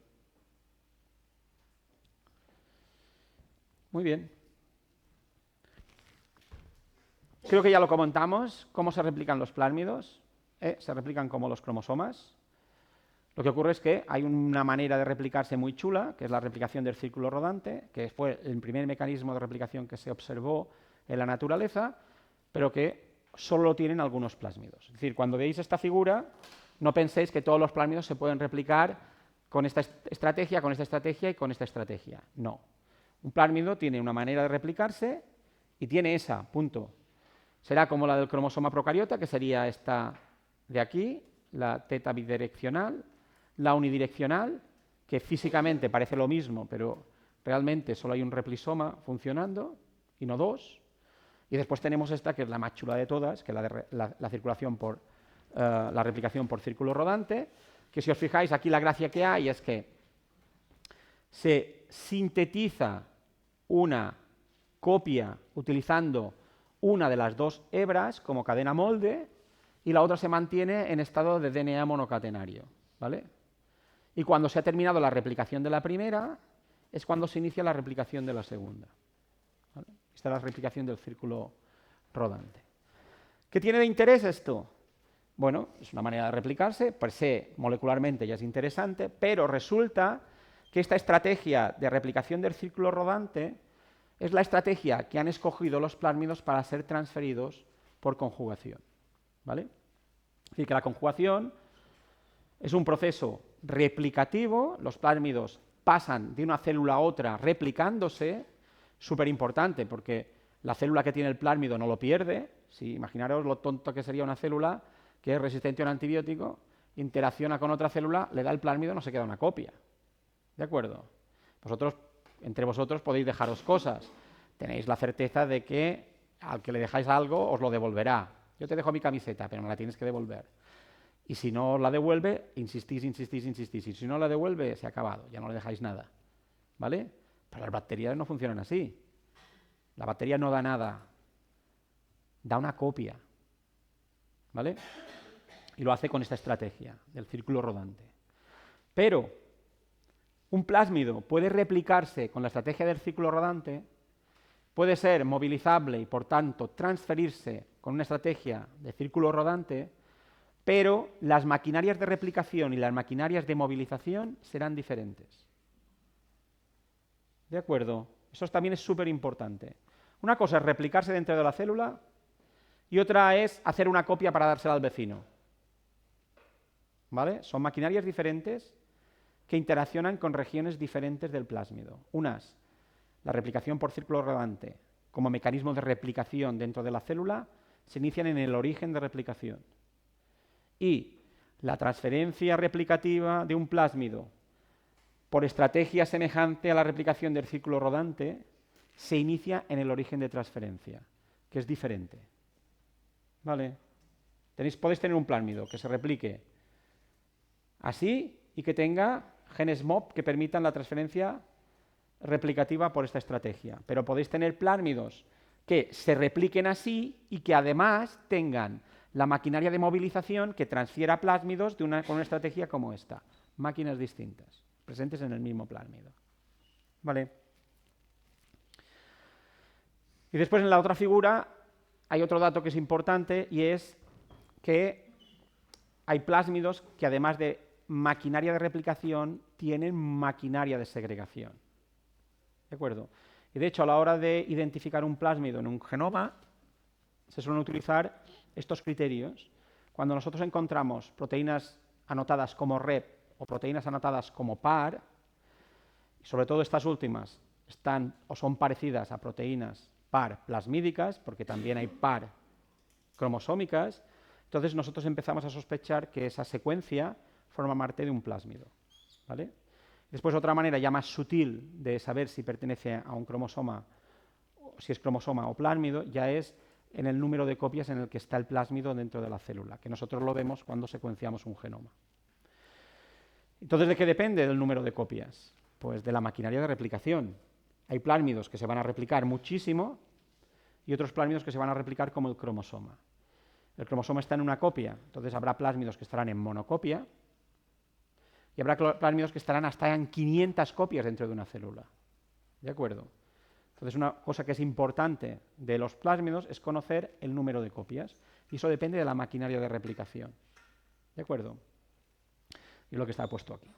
Muy bien. Creo que ya lo comentamos, cómo se replican los plásmidos. Se replican como los cromosomas. Lo que ocurre es que hay una manera de replicarse muy chula, que es la replicación del círculo rodante, que fue el primer mecanismo de replicación que se observó en la naturaleza, pero que solo lo tienen algunos plásmidos. Es decir, cuando veáis esta figura, no penséis que todos los plásmidos se pueden replicar con esta estrategia y con esta estrategia. No. Un plásmido tiene una manera de replicarse y tiene esa, punto. Será como la del cromosoma procariota, que sería esta de aquí, la teta bidireccional, la unidireccional, que físicamente parece lo mismo, pero realmente solo hay un replisoma funcionando y no dos. Y después tenemos esta, que es la más chula de todas, que es la circulación por la replicación por círculo rodante, que si os fijáis aquí la gracia que hay es que se sintetiza una copia utilizando una de las dos hebras como cadena molde y la otra se mantiene en estado de DNA monocatenario, ¿vale? Y cuando se ha terminado la replicación de la primera es cuando se inicia la replicación de la segunda, ¿vale? Esta es la replicación del círculo rodante. ¿Qué tiene de interés esto? Bueno, es una manera de replicarse, per se molecularmente ya es interesante, pero resulta que esta estrategia de replicación del círculo rodante es la estrategia que han escogido los plásmidos para ser transferidos por conjugación, ¿vale? Es decir, que la conjugación es un proceso replicativo, los plásmidos pasan de una célula a otra replicándose, súper importante porque la célula que tiene el plásmido no lo pierde. Si imaginaros lo tonto que sería una célula que es resistente a un antibiótico, interacciona con otra célula, le da el plásmido, no se queda una copia. ¿De acuerdo? Vosotros, entre vosotros podéis dejaros cosas. Tenéis la certeza de que al que le dejáis algo os lo devolverá. Yo te dejo mi camiseta, pero me la tienes que devolver. Y si no la devuelve, insistís, insistís, insistís. Y si no la devuelve, se ha acabado, ya no le dejáis nada. ¿Vale? Pero las bacterias no funcionan así. La bacteria no da nada, da una copia. ¿Vale? Y lo hace con esta estrategia del círculo rodante. Pero un plásmido puede replicarse con la estrategia del círculo rodante, puede ser movilizable y, por tanto, transferirse con una estrategia de círculo rodante, pero las maquinarias de replicación y las maquinarias de movilización serán diferentes. ¿De acuerdo? Eso también es súper importante. Una cosa es replicarse dentro de la célula y otra es hacer una copia para dársela al vecino. ¿Vale? Son maquinarias diferentes que interaccionan con regiones diferentes del plásmido. Unas, la replicación por círculo rodante como mecanismo de replicación dentro de la célula, se inician en el origen de replicación. Y la transferencia replicativa de un plásmido por estrategia semejante a la replicación del círculo rodante se inicia en el origen de transferencia, que es diferente. ¿Vale? Podéis tener un plásmido que se replique así y que tenga genes MOP que permitan la transferencia replicativa por esta estrategia. Pero podéis tener plásmidos que se repliquen así y que además tengan la maquinaria de movilización que transfiera plásmidos con una estrategia como esta. Máquinas distintas, presentes en el mismo plásmido. ¿Vale? Y después en la otra figura hay otro dato que es importante y es que hay plásmidos que además de maquinaria de replicación tienen maquinaria de segregación. ¿De acuerdo? Y de hecho a la hora de identificar un plásmido en un genoma se suelen utilizar estos criterios. Cuando nosotros encontramos proteínas anotadas como rep o proteínas anotadas como par, y sobre todo estas últimas están o son parecidas a proteínas par plasmídicas, porque también hay par cromosómicas, entonces nosotros empezamos a sospechar que esa secuencia forma parte de un plásmido. ¿Vale? Después otra manera ya más sutil de saber si pertenece a un cromosoma, si es cromosoma o plásmido, ya es en el número de copias en el que está el plásmido dentro de la célula, que nosotros lo vemos cuando secuenciamos un genoma. Entonces, ¿de qué depende el número de copias? Pues de la maquinaria de replicación. Hay plásmidos que se van a replicar muchísimo y otros plásmidos que se van a replicar como el cromosoma. El cromosoma está en una copia, entonces habrá plásmidos que estarán en monocopia y habrá plásmidos que estarán hasta en 500 copias dentro de una célula. ¿De acuerdo? Entonces, una cosa que es importante de los plásmidos es conocer el número de copias y eso depende de la maquinaria de replicación. ¿De acuerdo? Y lo que está puesto aquí.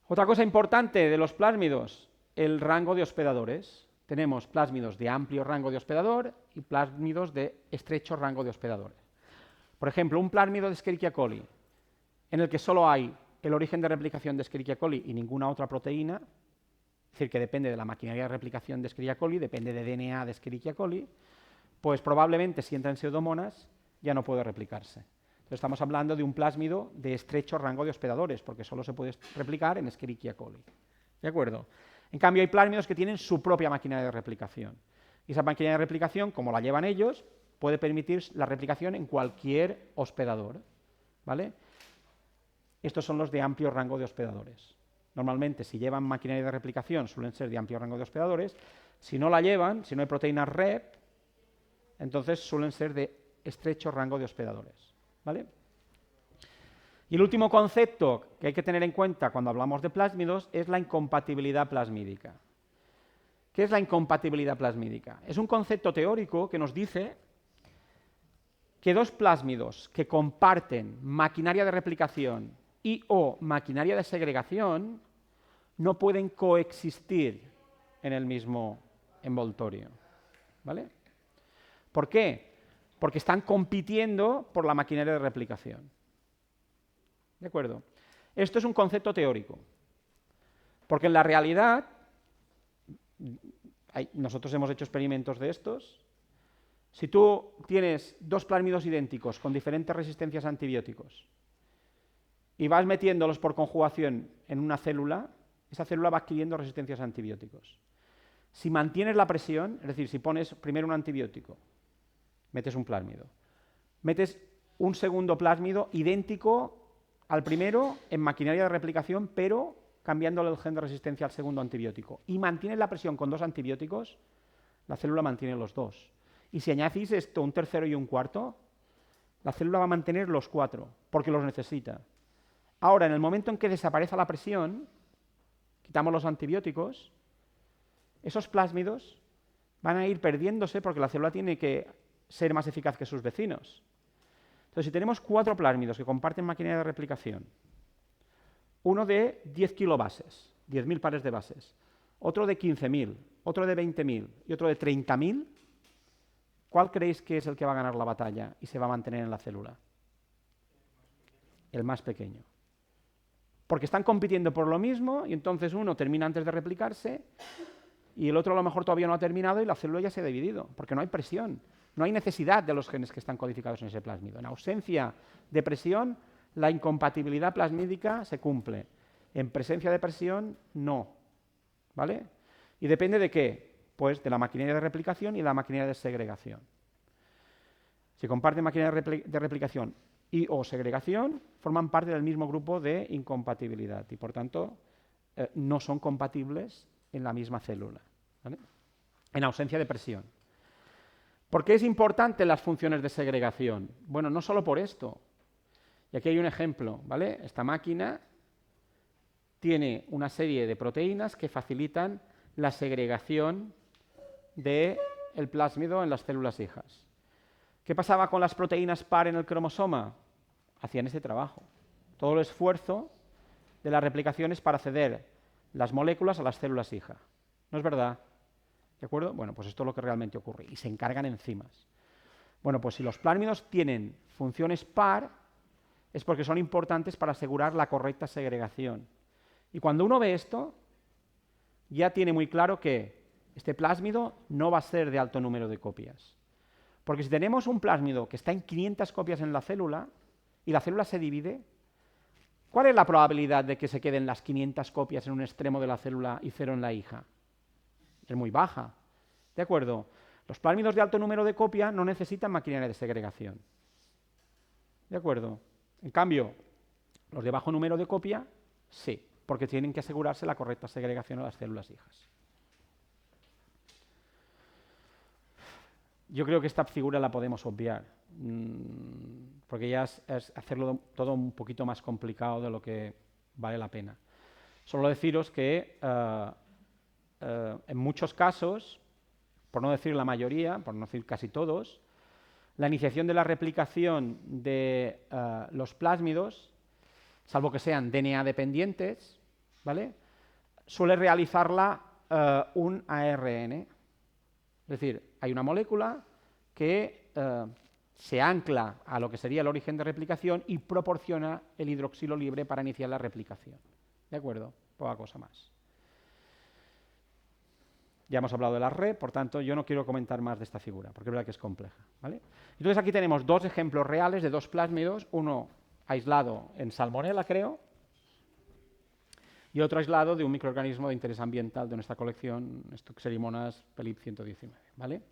Otra cosa importante de los plásmidos, el rango de hospedadores. Tenemos plásmidos de amplio rango de hospedador y plásmidos de estrecho rango de hospedadores. Por ejemplo, un plásmido de Escherichia coli, en el que solo hay el origen de replicación de Escherichia coli y ninguna otra proteína, es decir, que depende de la maquinaria de replicación de Escherichia coli, depende de DNA de Escherichia coli, pues probablemente si entra en pseudomonas ya no puede replicarse. Entonces estamos hablando de un plásmido de estrecho rango de hospedadores, porque solo se puede replicar en Escherichia coli. ¿De acuerdo? En cambio, hay plásmidos que tienen su propia maquinaria de replicación. Y esa maquinaria de replicación, como la llevan ellos, puede permitir la replicación en cualquier hospedador, ¿vale? Estos son los de amplio rango de hospedadores. Normalmente, si llevan maquinaria de replicación, suelen ser de amplio rango de hospedadores. Si no la llevan, si no hay proteínas REP, entonces suelen ser de estrecho rango de hospedadores, ¿vale? Y el último concepto que hay que tener en cuenta cuando hablamos de plásmidos es la incompatibilidad plasmídica. ¿Qué es la incompatibilidad plasmídica? Es un concepto teórico que nos dice que dos plásmidos que comparten maquinaria de replicación y o maquinaria de segregación no pueden coexistir en el mismo envoltorio, ¿vale? ¿Por qué? Porque están compitiendo por la maquinaria de replicación. ¿De acuerdo? Esto es un concepto teórico, porque en la realidad, nosotros hemos hecho experimentos de estos. Si tú tienes dos plásmidos idénticos con diferentes resistencias a antibióticos y vas metiéndolos por conjugación en una célula, esa célula va adquiriendo resistencias a antibióticos. Si mantienes la presión, es decir, si pones primero un antibiótico, metes un plásmido, metes un segundo plásmido idéntico al primero en maquinaria de replicación, pero cambiándole el gen de resistencia al segundo antibiótico, y mantienes la presión con dos antibióticos, la célula mantiene los dos. Y si añadís esto, un tercero y un cuarto, la célula va a mantener los cuatro, porque los necesita. Ahora, en el momento en que desaparece la presión, quitamos los antibióticos, esos plásmidos van a ir perdiéndose porque la célula tiene que ser más eficaz que sus vecinos. Entonces, si tenemos cuatro plásmidos que comparten maquinaria de replicación, uno de 10 kilobases, 10.000 pares de bases, otro de 15.000, otro de 20.000 y otro de 30.000, ¿cuál creéis que es el que va a ganar la batalla y se va a mantener en la célula? El más pequeño. Porque están compitiendo por lo mismo y entonces uno termina antes de replicarse y el otro a lo mejor todavía no ha terminado y la célula ya se ha dividido, porque no hay presión, no hay necesidad de los genes que están codificados en ese plásmido. En ausencia de presión, la incompatibilidad plasmídica se cumple. En presencia de presión, no. ¿Vale? ¿Y depende de qué? Pues de la maquinaria de replicación y de la maquinaria de segregación. Si comparten maquinaria de replicación y o segregación, forman parte del mismo grupo de incompatibilidad y, por tanto, no son compatibles en la misma célula, ¿vale? En ausencia de presión. ¿Por qué es importante las funciones de segregación? Bueno, no solo por esto. Y aquí hay un ejemplo, ¿vale? Esta máquina tiene una serie de proteínas que facilitan la segregación del plásmido en las células hijas. ¿Qué pasaba con las proteínas par en el cromosoma? Hacían este trabajo. Todo el esfuerzo de las replicaciones para ceder las moléculas a las células hija. ¿No es verdad? ¿De acuerdo? Bueno, pues esto es lo que realmente ocurre. Y se encargan enzimas. Bueno, pues si los plásmidos tienen funciones par, es porque son importantes para asegurar la correcta segregación. Y cuando uno ve esto, ya tiene muy claro que este plásmido no va a ser de alto número de copias. Porque si tenemos un plásmido que está en 500 copias en la célula y la célula se divide, ¿cuál es la probabilidad de que se queden las 500 copias en un extremo de la célula y 0 en la hija? Es muy baja. ¿De acuerdo? Los plásmidos de alto número de copia no necesitan maquinaria de segregación. ¿De acuerdo? En cambio, los de bajo número de copia, sí, porque tienen que asegurarse la correcta segregación a las células hijas. Yo creo que esta figura la podemos obviar, porque ya es hacerlo todo un poquito más complicado de lo que vale la pena. Solo deciros que en muchos casos, por no decir la mayoría, por no decir casi todos, la iniciación de la replicación de los plásmidos, salvo que sean DNA dependientes, ¿vale?, suele realizarla un ARN. Es decir, hay una molécula que se ancla a lo que sería el origen de replicación y proporciona el hidroxilo libre para iniciar la replicación. ¿De acuerdo? Poca cosa más. Ya hemos hablado de la red, por tanto, yo no quiero comentar más de esta figura, porque es verdad que es compleja, ¿vale? Entonces aquí tenemos dos ejemplos reales de dos plásmidos, uno aislado en Salmonella, creo, y otro aislado de un microorganismo de interés ambiental de nuestra colección, Xerimonas pelip 119, ¿vale?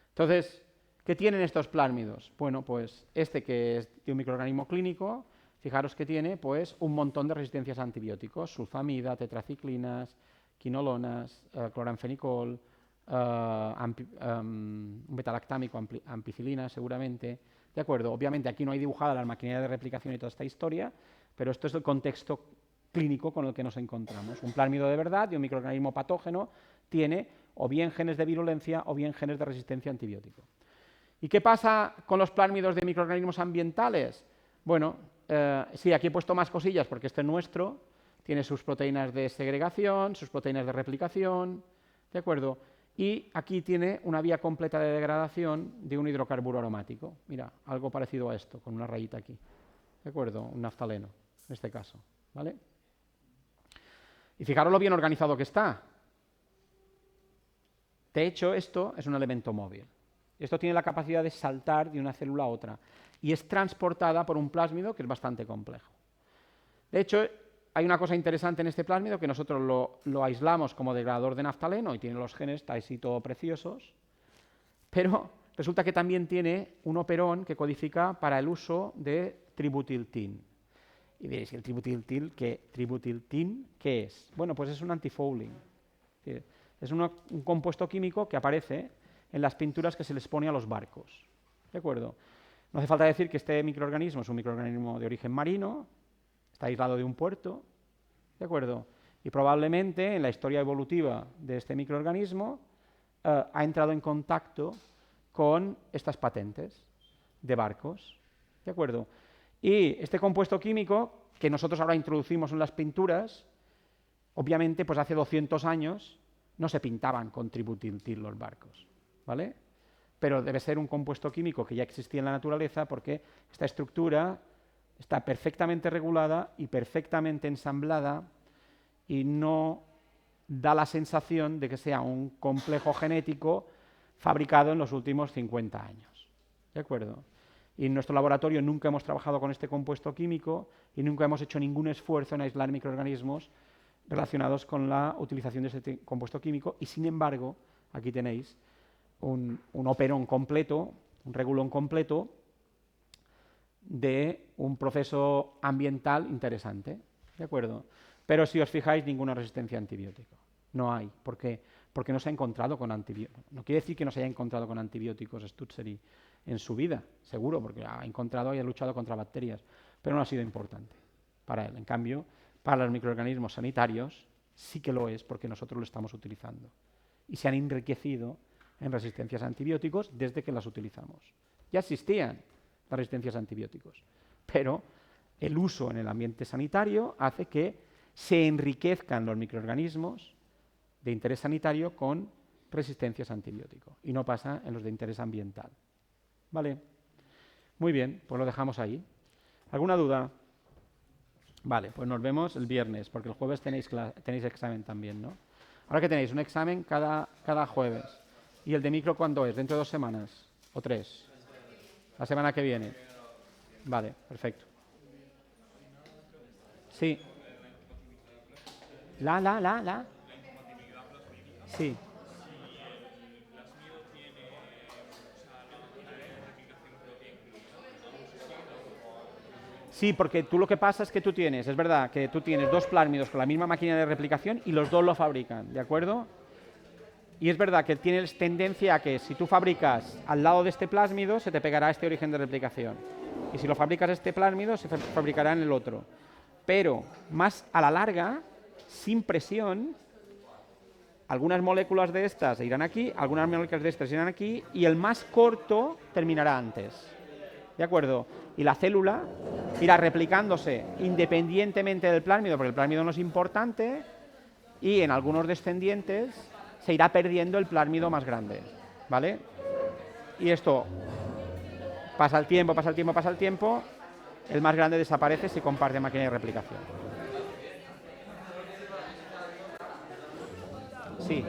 Entonces, ¿qué tienen estos plásmidos? Bueno, pues este que es de un microorganismo clínico, fijaros que tiene pues un montón de resistencias a antibióticos, sulfamida, tetraciclinas, quinolonas, cloranfenicol, betalactámico, ampicilina seguramente, ¿de acuerdo? Obviamente aquí no hay dibujada la maquinaria de replicación y toda esta historia, pero esto es el contexto clínico con el que nos encontramos. Un plásmido de verdad de un microorganismo patógeno tiene o bien genes de virulencia o bien genes de resistencia a antibiótico. ¿Y qué pasa con los plásmidos de microorganismos ambientales? Bueno, sí, aquí he puesto más cosillas porque este es nuestro, tiene sus proteínas de segregación, sus proteínas de replicación, ¿de acuerdo? Y aquí tiene una vía completa de degradación de un hidrocarburo aromático. Mira, algo parecido a esto, con una rayita aquí, ¿de acuerdo? Un naftaleno, en este caso, ¿vale? Y fijaros lo bien organizado que está. De hecho, esto es un elemento móvil. Esto tiene la capacidad de saltar de una célula a otra y es transportada por un plásmido que es bastante complejo. De hecho, hay una cosa interesante en este plásmido que nosotros lo aislamos como degradador de naftaleno y tiene los genes así todo preciosos, pero resulta que también tiene un operón que codifica para el uso de tributiltin. Y diréis, ¿el tributiltin qué es? Bueno, pues es un antifouling. Es un compuesto químico que aparece en las pinturas que se les pone a los barcos. ¿De acuerdo? No hace falta decir que este microorganismo es un microorganismo de origen marino, está aislado de un puerto, ¿de acuerdo? Y probablemente en la historia evolutiva de este microorganismo ha entrado en contacto con estas patentes de barcos, ¿de acuerdo? Y este compuesto químico que nosotros ahora introducimos en las pinturas, obviamente pues hace 200 años no se pintaban con tributiltil los barcos, ¿vale? Pero debe ser un compuesto químico que ya existía en la naturaleza porque esta estructura está perfectamente regulada y perfectamente ensamblada y no da la sensación de que sea un complejo genético fabricado en los últimos 50 años. ¿De acuerdo? Y en nuestro laboratorio nunca hemos trabajado con este compuesto químico y nunca hemos hecho ningún esfuerzo en aislar microorganismos relacionados con la utilización de este compuesto químico y, sin embargo, aquí tenéis un operón completo, un regulón completo de un proceso ambiental interesante, ¿de acuerdo? Pero si os fijáis, ninguna resistencia a antibiótico. No hay. ¿Por qué? Porque no se ha encontrado con antibióticos. No quiere decir que no se haya encontrado con antibióticos Stutzeri en su vida, seguro, porque ha encontrado y ha luchado contra bacterias, pero no ha sido importante para él. En cambio, para los microorganismos sanitarios sí que lo es porque nosotros lo estamos utilizando. Y se han enriquecido en resistencias a antibióticos desde que las utilizamos. Ya existían las resistencias a antibióticos, pero el uso en el ambiente sanitario hace que se enriquezcan los microorganismos de interés sanitario con resistencias a antibióticos y no pasa en los de interés ambiental. ¿Vale? Muy bien, pues lo dejamos ahí. ¿Alguna duda? Vale, pues nos vemos el viernes, porque el jueves tenéis examen también, ¿no? Ahora que tenéis un examen cada jueves. ¿Y el de micro cuándo es? ¿Dentro de 2 semanas? ¿O 3? La semana que viene. Vale, perfecto. Sí. La. Sí. Sí, porque tú lo que pasa es que es verdad, que tú tienes 2 plásmidos con la misma máquina de replicación y los 2 lo fabrican, ¿de acuerdo? Y es verdad que tienes tendencia a que si tú fabricas al lado de este plásmido, se te pegará este origen de replicación. Y si lo fabricas este plásmido, se fabricará en el otro. Pero más a la larga, sin presión, algunas moléculas de estas irán aquí, algunas moléculas de estas irán aquí, y el más corto terminará antes. ¿De acuerdo? Y la célula irá replicándose independientemente del plásmido, porque el plásmido no es importante, y en algunos descendientes se irá perdiendo el plásmido más grande, ¿vale? Y esto pasa el tiempo, el más grande desaparece si comparte máquina de replicación. Sí.